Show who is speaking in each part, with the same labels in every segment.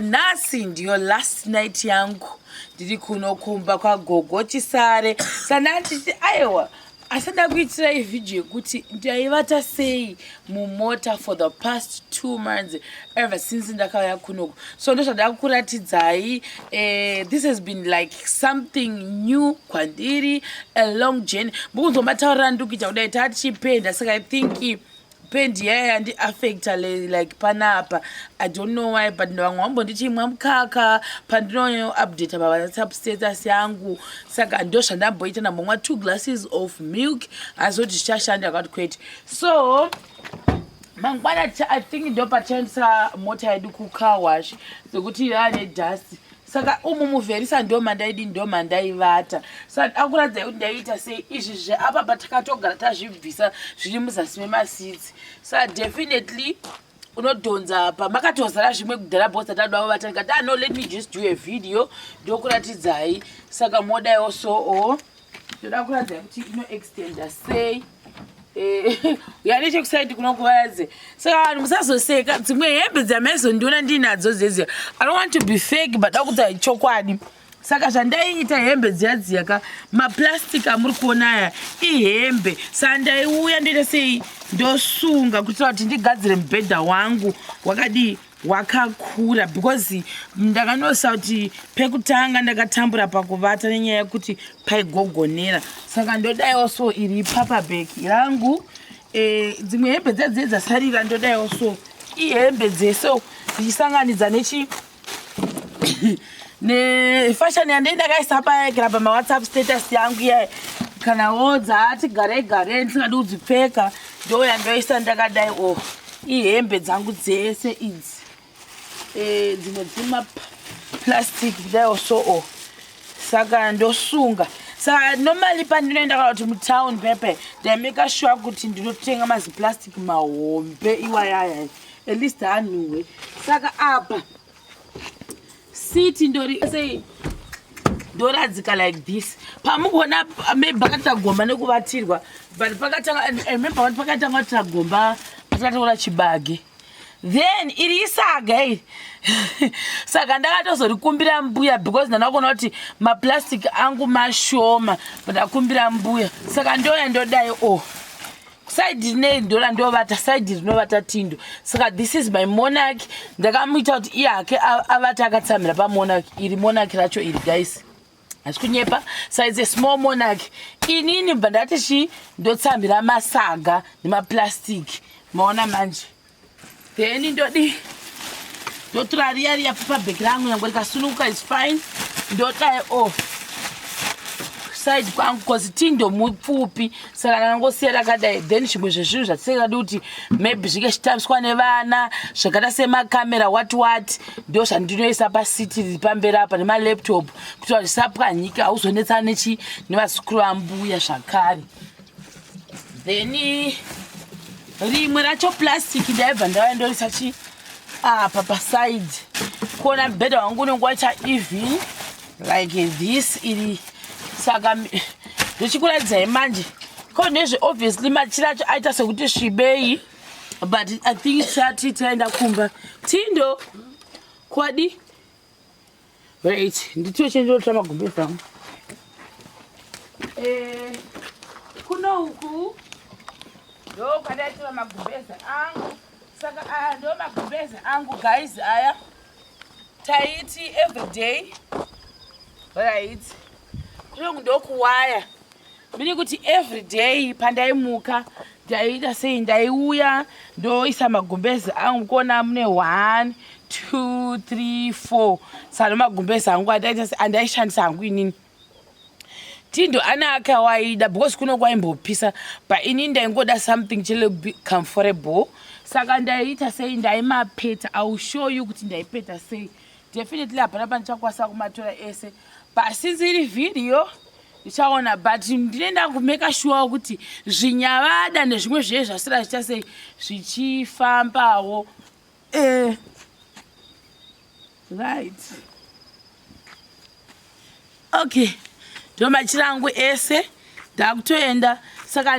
Speaker 1: Nasi ndiyo last night yangu ndiri kunokumba kwagogo Chisare sanati aiwa asanda kuitira video yekuti ndaivata sei mumota for the past 2 months ever since ndakauya kunoku so ndozvada kuratidzai. This has been like something new kwandiri, a long journey. Mukunzomataurira ndikuita kudai tachipenda saka I think pendi yaya ndi affecta like panapa. I don't know why but vamwe vambondichimwa mukaka pandinoyo update pa WhatsApp status yangu saka ndo zvandamboita ndambomwa 2 glasses of milk azoti zvichashanda akati kwete. So mangwana I think ndo patendisa mota yedu ku car wash zekuti yane dust saka umumuvherisa ndo mandaidi ndo mandaivata saka akuradza kuti ndaita sei izvi apa patakatogara tazvibvisa zviri muzasi memasitsi saka definitely unodhonza pa makatozara zvimwe kudhara bosa tadwa vata ngati no let me just do a video ndokuratidzai saka modaiwo so ndoda kuradza kuti ino extenda sei yani chekusaidi kunokuvaradze saka vanhu musazoseka dzimwe hembe dzamaizondiona ndinadzo dzezi I don't want to be fake but dakuti chokwadi saka zvandaiita hembe dziya maplastic amuri kuona aya ihembe saka ndaiuya ndoita sei ndosunga kuitira kuti ndigadzire mubhedha wangu wakadi wakakura because ndakanosa kuti pekutanga ndakatambura pakuvata nenyaya yekuti paigogonera saka ndodaiwo so iri paperback rangu. Dzimwe hembe dzedze dzasarira ndodaiwo so ihembe dzeso dzichisanganidza nefashion yandei ndakaisa payaikira pamawhatsapp status yangu iya kanawo dzaati gare ndisingadi kudzipfeka ndoya ndoisa ndakadai ihembe dzangu dzese idzi dzimwe dzimaplastic kudaiwo so saka ndosunga saka normally pandinoenda kana kuti mutown pepe ndaimeka sure kuti ndinotenga maziplastic mahombe iwayaya at least hanhuwe saka apa siti ndoradzika like this pamukuona maybe pakatagomba nekuvatirwa but pakatanga kuti tagomba patakataura chibage then iri isaga saka ndakatozorikumbira mbuya because ndanakuona kuti maplastic angu mashoma but akumbira mbuya saka ndoya ndodai side nei ndora ndovata side rinovata tindo saka this is my monarch ndakamuita kuti iyake avata akatsamira pamonarch iri monarch racho iri guys asikunyepa so it's a small monarch inini bva ndati ndotsambira masaga nemaplastic maona manje then ndotora riya paperback rangu nyangwe rikasunuka is fine ndodai side kwangu because tindo mupfupi saka ndangosiya rakadai then zvimwe zvezvinhu zvatisingadi kuti maybe zvike chitambiswa nevana zvakaita semakamera what ndo zvandinoisa pasiti riri pamberi apa nemalaptop kuti zvisapwanyika hauzonetsana nevazukuru vambuya zvakare. Then rimwe racho plastic ndaibva ndauya ndorisa apa paside kuona mubhedha wangu unenge wacha even like this iri saka ndichikuradzai manje konezve obviously machiracho aita sekuti svibei but I think taenda kumba tindo kwadi right nditiwo chendotora magumbezi angu kuno uku ndo kwandaitora magumbezi angu saka aya ndo magumbezi angu guys aya taiti everyday right kunongu ndokuwaya mbiri kuti everyday pandaimuka ndaiita sei ndaiuya ndoisa magumbezi angu kuona mune 1 2 3 4 saka magumbezi angu andaishandisa hangu inini tindo ana akawaida because kunongu aimbopisa but inini ndaingoda something chile comfortable saka ndaiita sei ndaimapeta I will show you kuti ndaipeta sei definitely hapana pandichakwasa kumatora ese but since iri video ndichaona but ndinenda kumeka sure kuti zvinyavada nezvimwe zviye zvasira zvichasei zvichifambawo right okay ndo machirangu ese ndakutoenda saka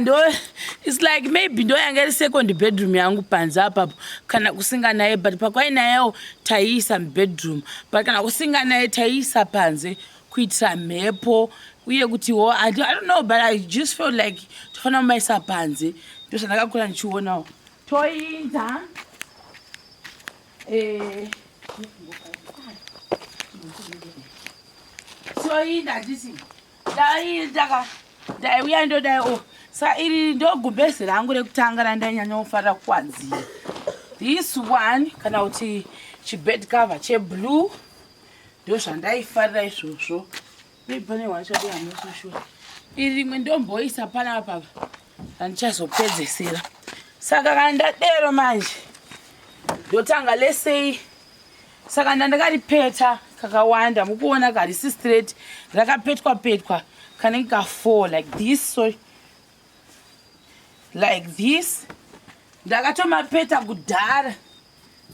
Speaker 1: it's like maybe ndoyanga iri second bedroom yangu panze apapo kana kusinga naye, but pakwainayewo taiisa mubedroom, but kana kusinga naye taiisa panze kuitira mhepo uye kutiwo I don't know, but I just felt like tofanira kumaisa panze. Ndozvandakakura ndichionawo toinda toinda nditi ndaiuya ndodai sa iri ndogumbezi rangu rekutanga randanyanya kufarira kukwadzira. This one kana kuti chibed cover cheblue ndozvandaifarira izvozvo. Pane wachadoanoshoshora iri rimwe ndomboisa panapa randichazopedzesera. Saka kana ndadero manje ndotanga lesei, saka ndandakaripeta kakawanda mukuona karisi straight, rakapetwa petwa kanenge ka4 like this, so like this. Ndakatomapeta kudhara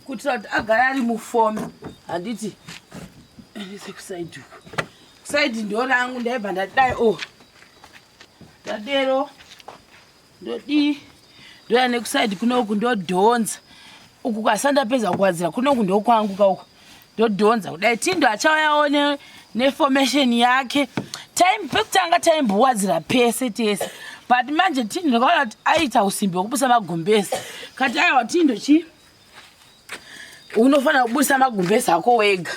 Speaker 1: kuitira kuti agara ari mufome. Handiti endese kusaidi uku, kusaidi ndo rangu ndaibva ndadai ndadero ndodii ndoya nekusaidi kunoku ndodhonza uku kwasandapedza kukwadzira kunoku ndokwangu kauku ndodhonza kudai Tindo achauyawo neformation yake. Time pekutanga taimbowadzira pese tese, but manje Tindo ndakaona kuti aita usimbi hwekubusa magumbezi. Kati aiwa Tindo unofanira kubusa magumbezi ako wega.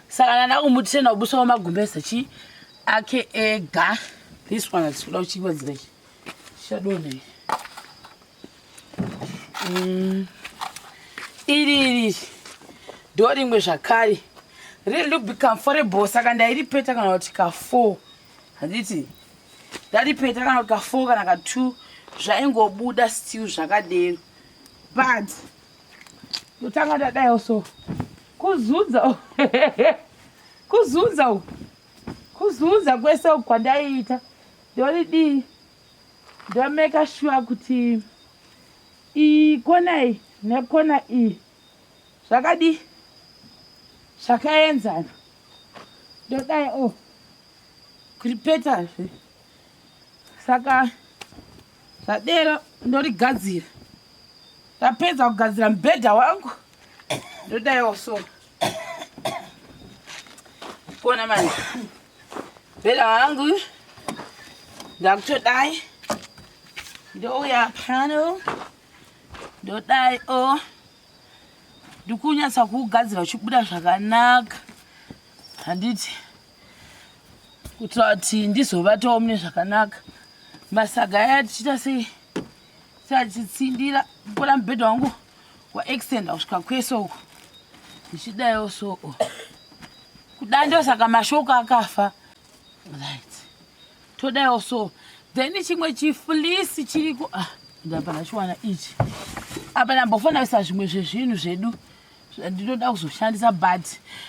Speaker 1: Saka ndakumutenda kubusawo magumbezi ake ega. This one atikuda kuchiwadzira chadonei iri ndo rimwe zvakare really becomfortable. Saka ndairipeta kana kuti ka4, handiti ndaripeta kana kuti ka4 kana ka2 zvaingobuda still zvakadero, but ndotanga ndadaiwo so kuzunza kwese kwandaiita ndoridii ndomeka sure kuti ikona iyi nekona iyi zvakadii zvakaenzana. Ndodai kuripetazve, saka zvadero ndorigadzira. Ndapedza kugadzira mubhedha wangu ndodaiwo so kuona mani mubhedha wangu ndakutodai ndouya pano ndodai ndikunyatsa kuugadzira uchibuda zvakanaka, handiti kuitira kuti ndizovatawo mune zvakanaka. Masaga aya tichiita sei tichitsindira mpora mubhedha wangu waextenda kusvika kwese uku ndichidaiwo so kuda ndosaka mashoko akafa right. Todaiwo so then chimwe chifulisi chiriko ndapa ndachiwana ichi apa ndambofanira kuisa zvimwe zvezvinhu zvedu ndinoda kuzoshandisa, but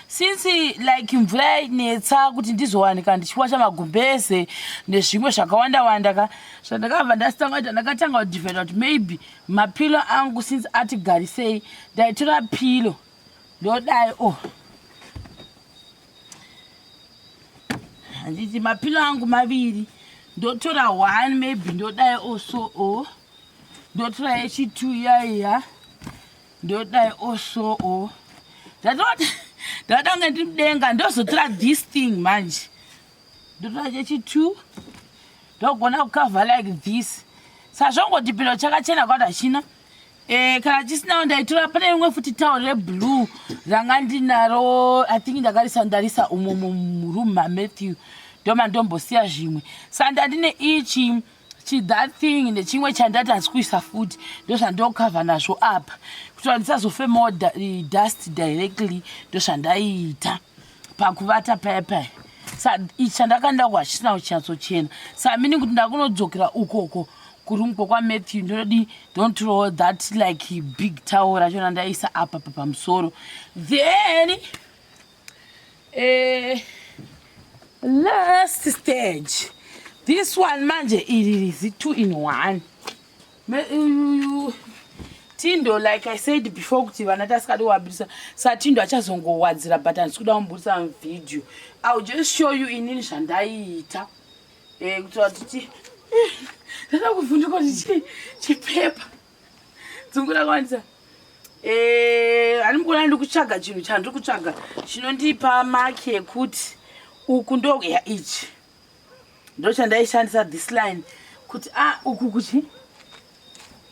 Speaker 1: since like mvura yainetsa kuti ndizowanika ndichiwasha magumbeze nezvimwe zvakawanda wanda zvandakabva ndakatanga kudhivhenda kuti maybe mapilo angu since ati garisei ndaitora pilo ndodai handiti mapilo angu maviri ndotora 1 maybe ndodai so ndotora yechi2 yaiya ndodai so ndatonge ndimudenga ndozotora this thing manje ndotora chechi2 ndogona kukavha like this. Sazvongoti pilo chakachena kwada hachina kana chisinawo ndaitora. Pane rimwe futi tauro reblue ranga ndinaro, I think ndarisa umo muroom maMatthew ndoma ndombosiya zvimwe. Saka ndandine ichi that thing nechimwe chandati handisikuisa futi ndozvandokavha nazvo apa kuti ndisazofemawo dust directly. Ndozvandaiita pakuvata paya. Saka ichi chandakanda kuhachisina kuchinatsochena. Saka mini kuti ndakunodzokera ukoko kurumko kwaMatthew ndinodi don't throw that like big towel rachona ndaisa apa pamusoro. Then last stage, this one manje it is 2-in-1. Tindo, like I said before, kuti vana tasikadi wabudisa sa Tindo achazongowadzira, but handisikuda kumubudisa video. I'll just show you inini zvandaiita kuti ndada kuvhunduka kuti chipepa dzungura kwanisa handimukona ndi kutsvaga chinhu chandiri kutsvaga chinondipa maki yekuti uku ndoya ichi ndo chandaishandisa this line kuti uku kuti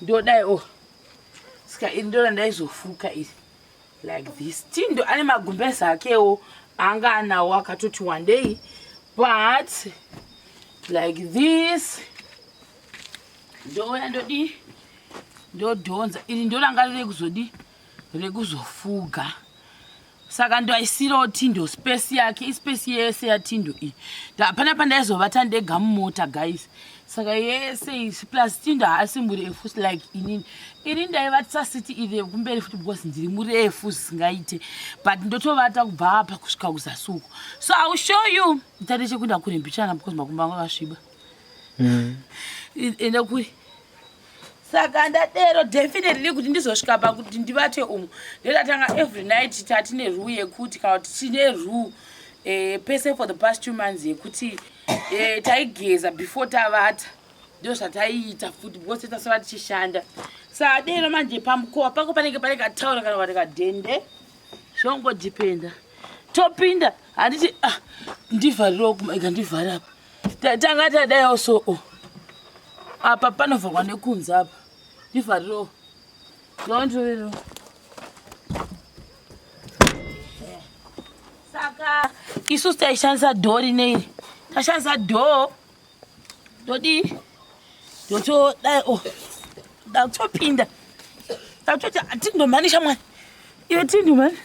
Speaker 1: ndodai saka iri ndo randaizofuka iri like this Tindo ane magumbeza akewo anga anawo akatoti one day but like this ndoya ndodhonza iri ndo ranga rekuzofuga saka ndoaisirawo Tindo space yake ispace yese yaTindo iyi hapana pandaizovata ndega mumota guys saka yese plus Tindo haasi murefu like inini iri ndaivatisa city iri kumberi futi because ndiri murefu zvisingaite but ndotovata kubva apa kusvika kuzasuku so I will show you nditade chekunda kurembichana because makumbo angu akasviba ende kuri saka ndadero definitely kuti ndizosvika pakuti ndivate umu ndotatanga every night tatine rule yekuti kana kuti tine rule pese for the past 2 months yekuti taigeza before tavata ndo zvataiita futi because tasava tichishanda saka dero manje pamukova pako panenge pane kataura kana kuti kadhende zvongodhipenda topinda handiti ndivhariro kumaika ndivhari apa tanga tadaiwo so apa panovharwa nekunze apa ndivhariro ndondiriro saka isusu taishandisa dhoo rineiri tashandisa dhoo ndodi ndotodai ndakutopinda ndakutoti hatindomhanisha mwani iwe Tindo mani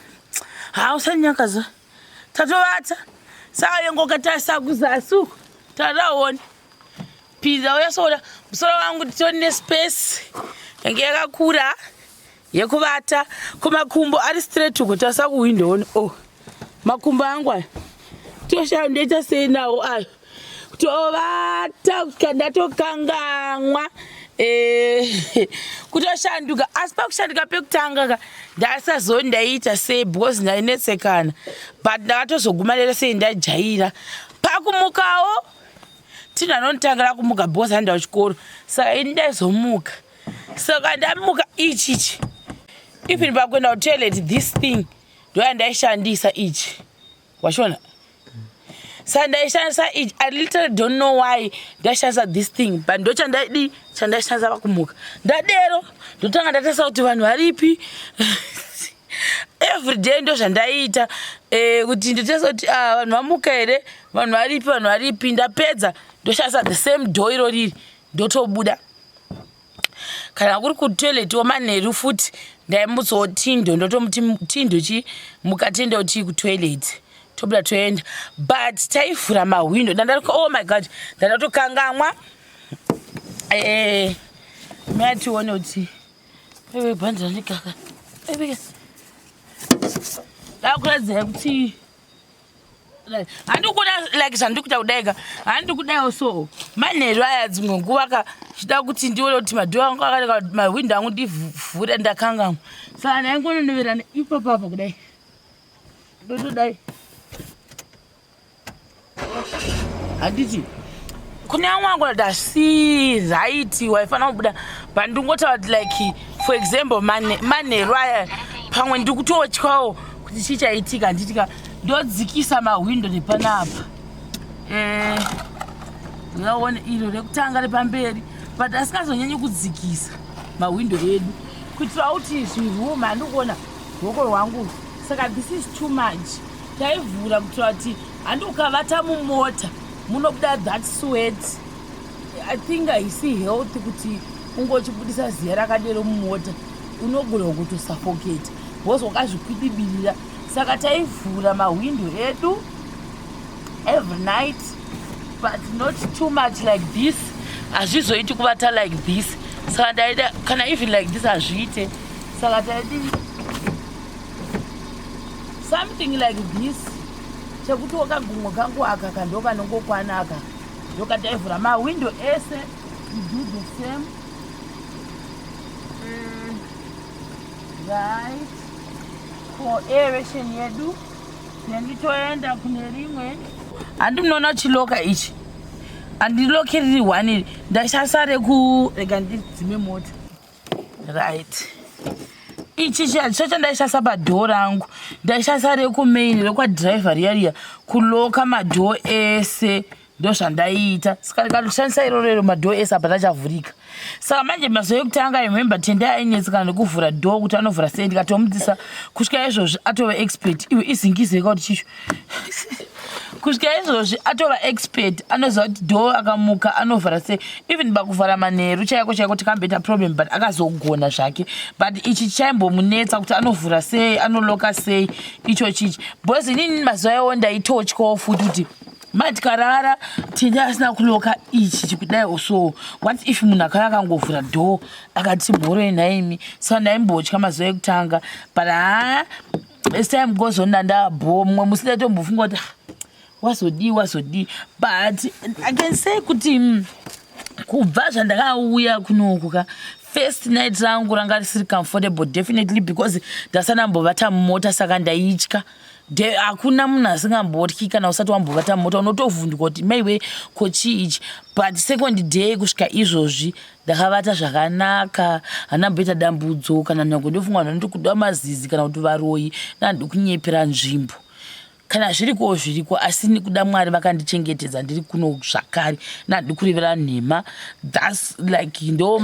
Speaker 1: usanyakaza tatovata saka yengoka tasisa kuzasuku tadaoni pinza uyasoda musoro wangu titoni nespace yange yakakura yekuvata kumakumbo ari straight uko tasa kuwindoni makumbo angu aya toshaa ndoita sei nawo ayo tovata kusvika ndatokanganwa kutoshanduka asi pakushanduka pekutanga ndasazoni ndaiita sei because ndainetsekana but ndakatozoguma sei ndajaira pakumukawo Tindo anonditangira kumuka because handawo chikoro saka ini ndaizomuka saka ndamuka ichichi even pakuenda kutoilet this thing ndoya ndaishandisa ichi washona saka ndaishandisa ichi I literally don't know why ndaishandisa this thing but ndo chandaishandisa pakumuka ndadero ndotanga ndatesa kuti vanhu varipi everyday ndo zvandaiita kuti ndotesa kuti vanhu vamuka here vanhu varipi ndapedza ndoshandisa the same dhoo iro riri ndotobuda kana kuri kutoilet wamanheru futi ndaimutsawo Tindo ndotomuti Tindo mukatenda kuti kutoilet tobuda toenda but taivhura mahwindo ndandarika my god ndandatokangamwa mayatione kuti bhandira ndikaka ndakuradzira kuti handikuda like zvandikuita kudaiga handikudaio so manheru aya dzimwe nguva chida kuti ndione kuti madhoo angu akaa mahwindo angu ndivhure ndakangamwa saka ndaingononoverana ipapapa kudai ndotodai handiti kune amwe angu kuti asi right waifanira kubuda but ndingotaura kuti like for example manheru aya pamwe ndikutotyawo kuti chichaitika handitika ndodzikisa mahwindo nepanapa uyaona iro rekutanga repamberi but asingazonyanyi kudzikisa mahwindo edu kuitira kuti zviruma handikuona ruoko rwangu saka this is too much taivhura kuitira kuti handikukavata mumota munobuda that sweat I think haisi health kuti ungochibudisa ziya rakadero mumota unogona kutosuffocate because wakazvikwidibirira saka taivhura mahwindo edu every night but not too much like this hazvizoiti kuvata like this saka ndaida kana even like this hazviite saka taidi something like this chekuti wakagumwa kangu aka kandokanongokwana aka ndokataivhura mahwindo ese do the same right for aeration yedu nenditoenda kune rimwe handi munoona chiloka ichi handilokeri 1 ndashasare ku rega ndidzime mota right ichi chacho chandaishasa padhoo rangu ndaishasa rekumain rekwadhiraivha riya kuloka madhoo ese ndozvandaiita saka rikatoshandisa irorero madhoo ese apa tachavhurika saka manje mazuva ekutanga remember tende ainetsekana nekuvhura dhoo kuti anovhura sei ndikatomudzisa kusvika izvozvi atova expert iwe izingizeka kuti chicho kusvika izvozvi atova expert anoziva kuti dhoo akamuka anovhara sei even bakuvhara manheru chaiko tikamboita problem but akazogona zvake but ichi chaimbomunetsa kuti anovhura sei anoloka sei icho chichi bcause inini mazuva iwo ndaitotyawo futi kuti matikarara tende asina kuloka ichi chikudai so what if munhu akaya akangovhura dhoo akati mhoroi naimi saka ndaimbotya mazuva ekutanga but as time goes on ndandabho mumwe musi ndaitombofunga kuti wazodii but I can say kuti kubva zvandakauya kunoku first night rangu ranga risiri comfortable definitely because ndasanambovata mumota saka ndaitya hakuna munhu asingambotyi kana usati wambovata mumota unotovhunduka kuti maiwe kochii ichi but second day kusvika izvozvi ndakavata zvakanaka hanamboita dambudzo kana nyange ndofunga kuti kuda mazizi kana kuti varoyi nandiri kunyepera nzvimbo kana zviriko asi nikuda Mwari vakandichengetedza ndiri kuno zvakare nandiri kurevera nhema thats like ndo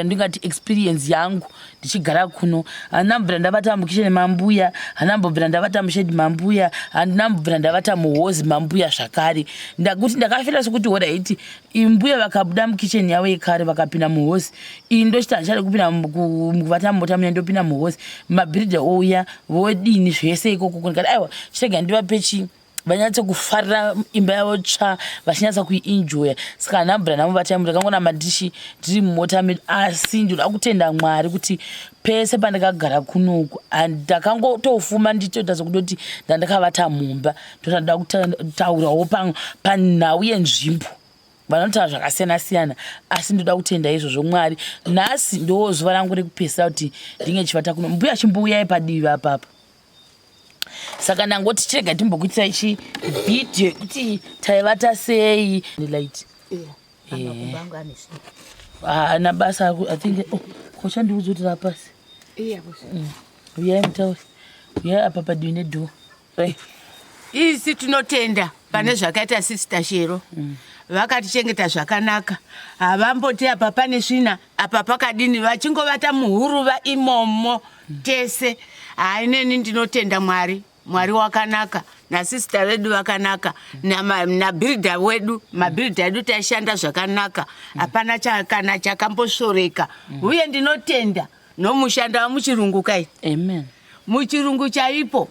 Speaker 1: ndingati experience yangu ndichigara kuno handinambobvira ndavata mukicheni mambuya handinambobvira ndavata mushedi mambuya handinambobvira ndavata muhozi mambuya zvakare ndakuti ndakafira sekuti oraiti imbuya vakabuda mukicheni yavo yekare vakapinda muhozi iyi ndochiti handichade kupinda mukuvata mumota muya ndopinda muhozi mabhiridha ouya vodini zvese ikoko ndikati aiwa chitega ndivapechi vanyatse kufarira imba yavo tsva vachinyatsa kuienjoya saka handinambobvira ndamubata ndakangona madishi ndiri mumota medu asi ndoda kutenda Mwari kuti pese pandakagara kunoku ndakangotofuma ndichoita sekutoti ndandakavata mumba ndoda kutaurawo panhau yenzvimbo vanotaura zvakasiyana-siyana asi ndoda kutenda izvozvo Mwari nhasi ndo zuva rangu rekupedzisira kuti ndinge chivata kuno mbuya chimbouyai padivi apapa saka ndangoti chirega timbokuitira ichi vhidhiyo kuti taivata sei light haana basa I think kochandiudza kuti rapasi uyai mutauri uyai apa padivi nedhoo
Speaker 2: isi tinotenda pane zvakaita sister Shero vakatichengeta zvakanaka havamboti apa pane svina apa pakadini vachingovata muhuruva imomo tese haineni ndinotenda Mwari wakanaka nasista vedu vakanaka nabhiridha wedu mabhiridha edu taishanda zvakanaka hapana kana chakambosoreka uye ndinotenda nomushanda wamuchirungu kai
Speaker 1: amen
Speaker 2: muchirungu chaipo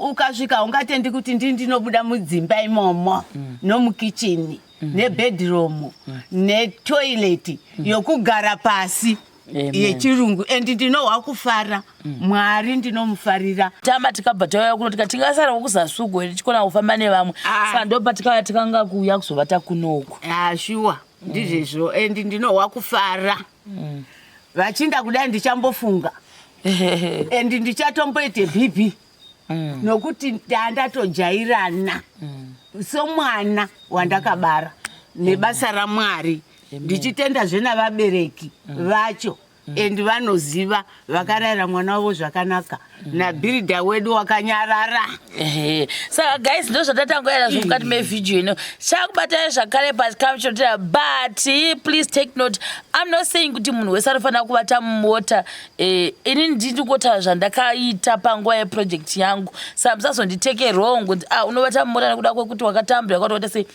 Speaker 2: ukasvika ungatendi kuti ndinobuda mudzimba imomo nomukicheni nebhedroom netoileti yokugara pasi yechirungu endi ndinohwa kufara Mwari ndinomufarira
Speaker 1: tama tikabva tauya kuno tingasara kukuzasuku here tichikona kufamba nevamwe saka ndopatikauya tikanga kuuya kuzovata kunoku
Speaker 2: shuwa ndizvezvo endi ndinohwa kufara vachinda kudai ndichambofunga endi ndichatomboite bhipi nokuti ndandatojairana somwana wandakabara nebasa raMwari ndichitendazve navabereki vacho endi vanoziva vakarayira mwana wavo zvakanaka nabhiridha wedu wakanyarara
Speaker 1: saka guys ndo zvatatangoera zvomukati mevhidhiyo ino chakubatai zvakare pasicamshotera but please take note I'm not saying kuti munhu wese anofanira kuvata mumota ini ndingotaura zvandakaita panguva yeproject yangu saka musazonditeke wrong kuti unovata mumota nekuda kwekuti wakatambura kwati sei